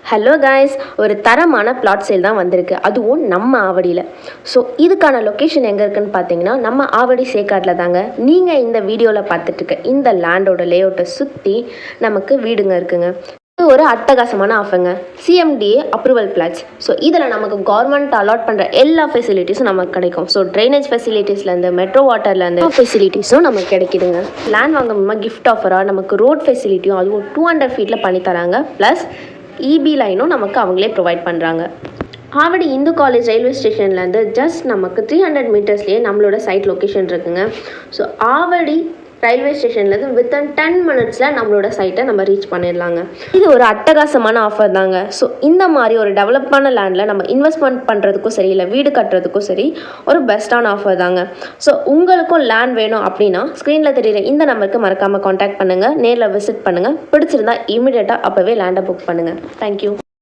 Hello guys, ஒரு தரமான plot sale தான் வந்திருக்கு, அதுவும் நம்ம ஆவடியில். ஸோ இதுக்கான லொக்கேஷன் எங்கே இருக்குன்னு பார்த்தீங்கன்னா நம்ம ஆவடி சேக்காட்டில் தாங்க. நீங்கள் இந்த வீடியோவில் பார்த்துட்ருக்க இந்த லேண்டோட லேஅவுட்டை சுற்றி நமக்கு வீடுங்க இருக்குங்க. இது ஒரு அட்டகாசமான ஆஃபருங்க, சிஎம்டிஏ அப்ரூவல் பிளாட்ஸ். ஸோ இதில் நமக்கு கவர்மெண்ட் அலாட் பண்ணுற எல்லா ஃபெசிலிட்டிஸும் நமக்கு கிடைக்கும். ஸோ ட்ரைனேஜ் ஃபெசிலிட்டிஸ்லேருந்து மெட்ரோ வாட்டர்லேருந்து ஃபெசிலிட்டிஸும் நமக்கு கிடைக்குதுங்க. லேண்ட் வாங்கணுமா கிஃப்ட் ஆஃபராக நமக்கு ரோட் ஃபெசிலிட்டியும் அதுவும் 200 ஃபீட்டில் பண்ணி தராங்க. ப்ளஸ் இபி லைனும் நமக்கு அவங்களே ப்ரொவைட் பண்ணுறாங்க. ஆவடி இந்து காலேஜ் ரயில்வே ஸ்டேஷன்லேருந்து ஜஸ்ட் நமக்கு 300 மீட்டர்ஸ்லேயே நம்மளோட சைட் லொக்கேஷன் இருக்குங்க. ஸோ ஆவடி ரயில்வே ஸ்டேஷன்லேருந்து வித்தின் 10 மினிட்ஸில் நம்மளோட சைட்டை நம்ம ரீச் பண்ணிடலாங்க. இது ஒரு அட்டகாசமான ஆஃபர் தாங்க. ஸோ இந்த மாதிரி ஒரு டெவலப்பான லேண்டில் நம்ம இன்வெஸ்ட்மெண்ட் பண்ணுறதுக்கும் சரி, இல்லை வீடு கட்டுறதுக்கும் சரி, ஒரு பெஸ்ட்டான ஆஃபர் தாங்க. ஸோ உங்களுக்கும் லேண்ட் வேணும் அப்படின்னா ஸ்க்ரீனில் தெரியுற இந்த நம்பருக்கு மறக்காமல் காண்டாக்ட் பண்ணுங்கள், நேரில் விசிட் பண்ணுங்கள். பிடிச்சிருந்தா இமீடியட்டாக அப்போவே லேண்டை புக் பண்ணுங்கள். தேங்க்யூ.